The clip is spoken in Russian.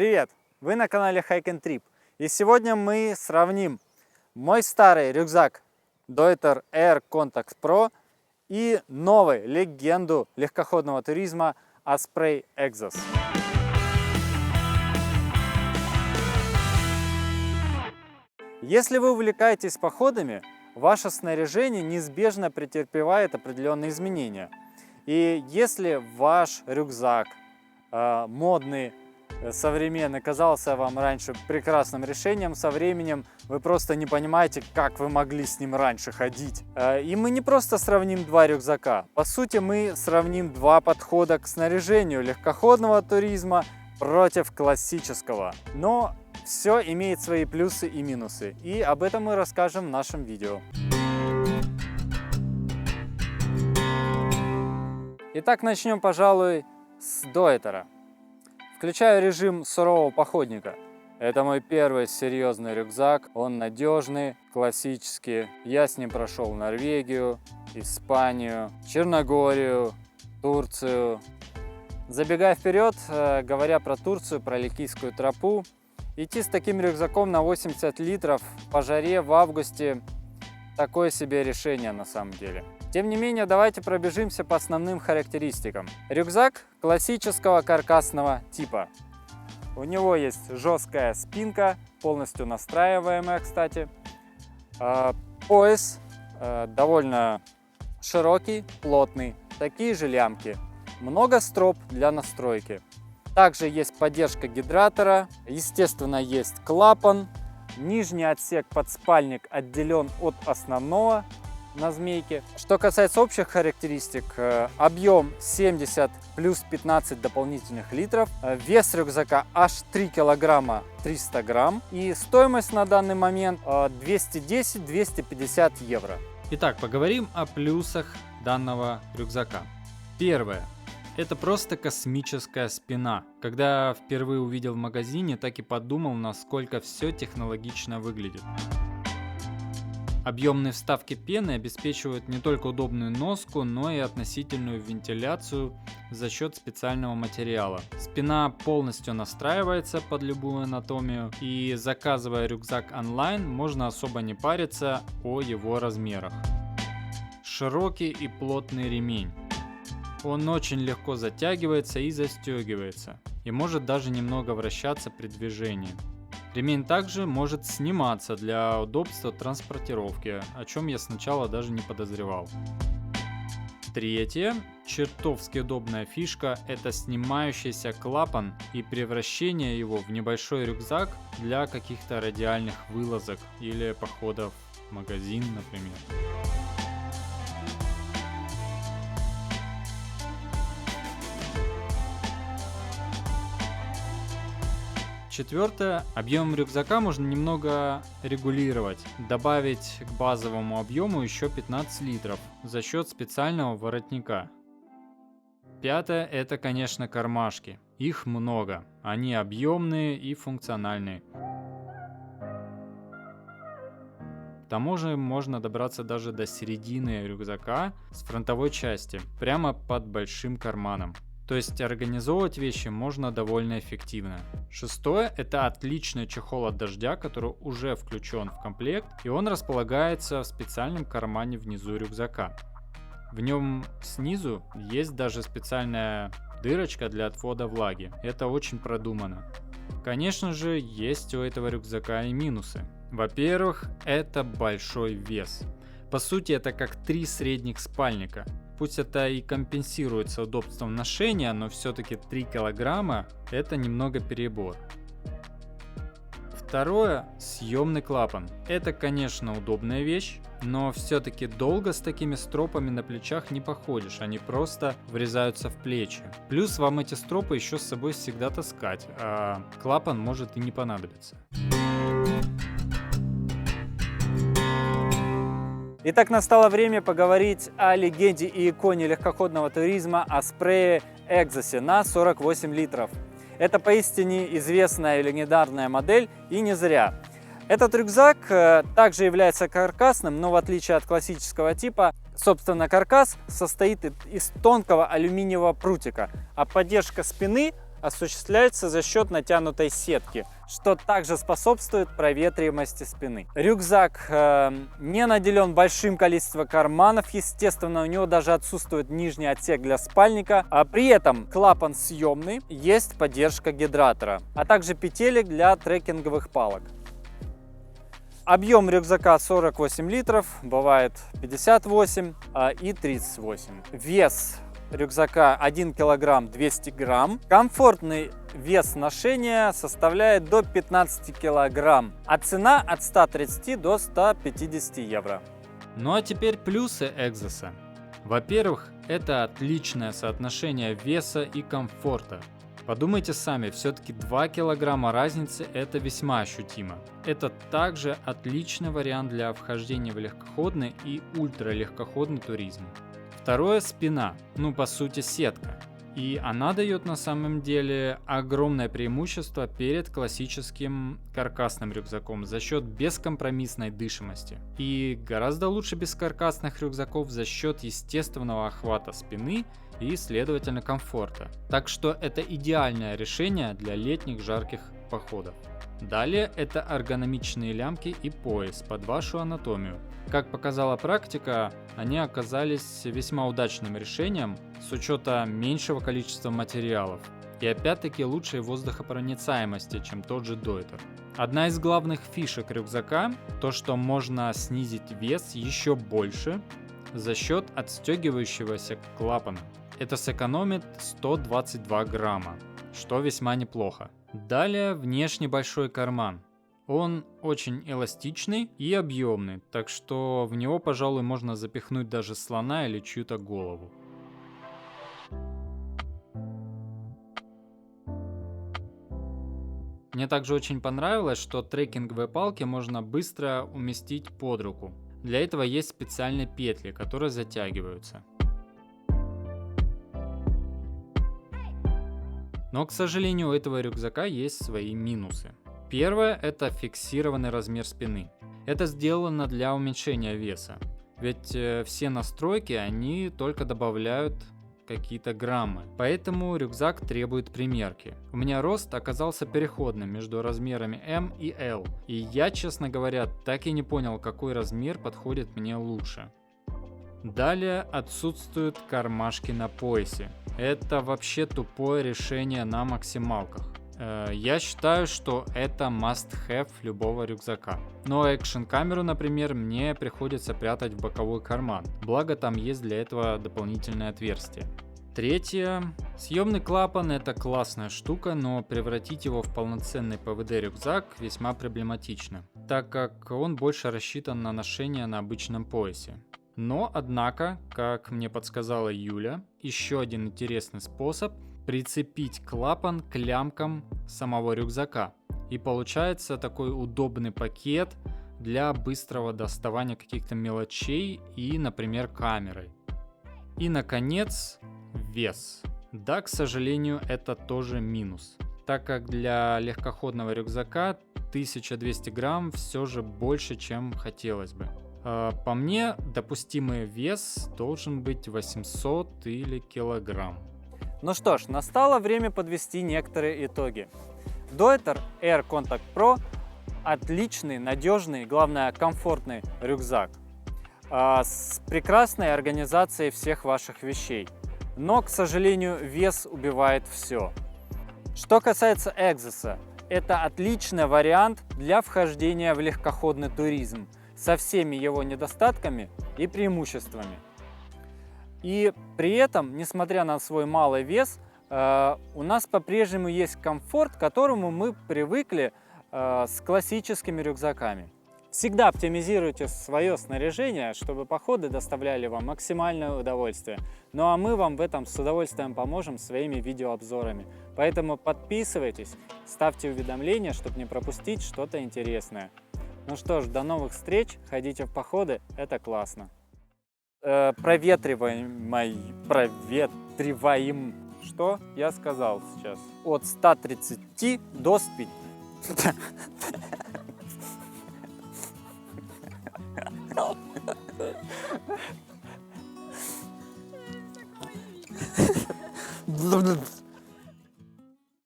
Привет! Вы на канале Hike and Trip. И сегодня мы сравним мой старый рюкзак Deuter Air Contact Pro и новую легенду легкоходного туризма Osprey Exos. Если вы увлекаетесь походами, ваше снаряжение неизбежно претерпевает определенные изменения. И если ваш рюкзак модный, современный казался вам раньше прекрасным решением, со временем вы просто не понимаете, как вы могли с ним раньше ходить. И мы не просто сравним два рюкзака. По сути, мы сравним два подхода к снаряжению легкоходного туризма против классического. Но все имеет свои плюсы и минусы. И об этом мы расскажем в нашем видео. Итак, начнем, пожалуй, с Deuter. Включаю режим сурового походника. Это мой первый серьезный рюкзак. Он надежный, классический. Я с ним прошел Норвегию, Испанию, Черногорию, Турцию. Забегая вперед, говоря про Турцию, про Ликийскую тропу, идти с таким рюкзаком на 80 литров по жаре в августе – такое себе решение на самом деле. Тем не менее, давайте пробежимся по основным характеристикам. Рюкзак классического каркасного типа. У него есть жесткая спинка, полностью настраиваемая, кстати. Пояс довольно широкий, плотный. Такие же лямки. Много строп для настройки. Также есть поддержка гидратора. Естественно, есть клапан. Нижний отсек подспальник отделен от основного на змейке. Что касается общих характеристик, объем 70 плюс 15 дополнительных литров, вес рюкзака аж 3 килограмма 300 грамм и стоимость на данный момент 210-250 евро. Итак, поговорим о плюсах данного рюкзака. Первое. Это просто космическая спина. Когда впервые увидел в магазине, так и подумал, насколько все технологично выглядит. Объемные вставки пены обеспечивают не только удобную носку, но и относительную вентиляцию за счет специального материала. Спина полностью настраивается под любую анатомию, и заказывая рюкзак онлайн, можно особо не париться о его размерах. Широкий и плотный ремень. Он очень легко затягивается и застегивается, и может даже немного вращаться при движении. Ремень также может сниматься для удобства транспортировки, о чем я сначала даже не подозревал. Третье, чертовски удобная фишка, это снимающийся клапан и превращение его в небольшой рюкзак для каких-то радиальных вылазок или походов в магазин, например. Четвертое. Объем рюкзака можно немного регулировать, добавить к базовому объему еще 15 литров за счет специального воротника. Пятое. Это, конечно, кармашки. Их много. Они объемные и функциональные. К тому же можно добраться даже до середины рюкзака с фронтовой части, прямо под большим карманом. То есть организовывать вещи можно довольно эффективно. Шестое – это отличный чехол от дождя, который уже включен в комплект, и он располагается в специальном кармане внизу рюкзака. В нем снизу есть даже специальная дырочка для отвода влаги. Это очень продумано. Конечно же, есть у этого рюкзака и минусы. Во-первых, это большой вес. По сути, это как 3 средних спальника. Пусть это и компенсируется удобством ношения, но все-таки 3 килограмма – это немного перебор. Второе – съемный клапан. Это, конечно, удобная вещь, но все-таки долго с такими стропами на плечах не походишь, они просто врезаются в плечи. Плюс вам эти стропы еще с собой всегда таскать, а клапан может и не понадобиться. Итак, настало время поговорить о легенде и иконе легкоходного туризма Osprey Exos на 48 литров. Это поистине известная и легендарная модель, и не зря. Этот рюкзак также является каркасным, но в отличие от классического типа, собственно, каркас состоит из тонкого алюминиевого прутика, а поддержка спины осуществляется за счет натянутой сетки, что также способствует проветриваемости спины. Рюкзак не наделен большим количеством карманов, естественно, у него даже отсутствует нижний отсек для спальника, а при этом клапан съемный, есть поддержка гидратора, а также петелек для трекинговых палок. Объем рюкзака 48 литров, бывает 58 и 38. Вес рюкзака 1 килограмм 200 грамм. Комфортный вес ношения составляет до 15 килограмм, а цена от 130 до 150 евро. Ну а теперь плюсы Экзоса. Во-первых, это отличное соотношение веса и комфорта. Подумайте сами, все-таки 2 килограмма разницы это весьма ощутимо. Это также отличный вариант для вхождения в легкоходный и ультралегкоходный туризм. Второе — спина, по сути сетка. И она дает на самом деле огромное преимущество перед классическим каркасным рюкзаком за счет бескомпромиссной дышимости. И гораздо лучше бескаркасных рюкзаков за счет естественного охвата спины и, следовательно, комфорта. Так что это идеальное решение для летних жарких походов. Далее это эргономичные лямки и пояс под вашу анатомию. Как показала практика, они оказались весьма удачным решением с учетом меньшего количества материалов и опять-таки лучшей воздухопроницаемости, чем тот же Deuter. Одна из главных фишек рюкзака – то, что можно снизить вес еще больше за счет отстегивающегося клапана. Это сэкономит 122 грамма, что весьма неплохо. Далее внешний большой карман. Он очень эластичный и объемный, так что в него, пожалуй, можно запихнуть даже слона или чью-то голову. Мне также очень понравилось, что трекинговые палки можно быстро уместить под руку. Для этого есть специальные петли, которые затягиваются. Но, к сожалению, у этого рюкзака есть свои минусы. Первое – это фиксированный размер спины. Это сделано для уменьшения веса, ведь все настройки, они только добавляют какие-то граммы. Поэтому рюкзак требует примерки. У меня рост оказался переходным между размерами M и L. И я, честно говоря, так и не понял, какой размер подходит мне лучше. Далее отсутствуют кармашки на поясе. Это вообще тупое решение на максималках. Я считаю, что это must-have любого рюкзака. Но экшн-камеру, например, мне приходится прятать в боковой карман. Благо там есть для этого дополнительное отверстие. Третье. Съемный клапан — это классная штука, но превратить его в полноценный ПВД-рюкзак весьма проблематично, так как он больше рассчитан на ношение на обычном поясе. Но, однако, как мне подсказала Юля, еще один интересный способ — прицепить клапан к лямкам самого рюкзака. И получается такой удобный пакет для быстрого доставания каких-то мелочей и, например, камерой. И, наконец, вес. Да, к сожалению, это тоже минус, так как для легкоходного рюкзака 1200 грамм все же больше, чем хотелось бы. По мне, допустимый вес должен быть 800 или килограмм. Ну что ж, настало время подвести некоторые итоги. Deuter Air Contact Pro – отличный, надежный, главное, комфортный рюкзак с прекрасной организацией всех ваших вещей. Но, к сожалению, вес убивает все. Что касается Экзоса, это отличный вариант для вхождения в легкоходный туризм со всеми его недостатками и преимуществами. И при этом, несмотря на свой малый вес, у нас по-прежнему есть комфорт, к которому мы привыкли с классическими рюкзаками. Всегда оптимизируйте свое снаряжение, чтобы походы доставляли вам максимальное удовольствие. Ну а мы вам в этом с удовольствием поможем своими видеообзорами. Поэтому подписывайтесь, ставьте уведомления, чтобы не пропустить что-то интересное. Ну что ж, до новых встреч, ходите в походы, это классно. Проветриваем, что я сказал сейчас? От 130 до 150.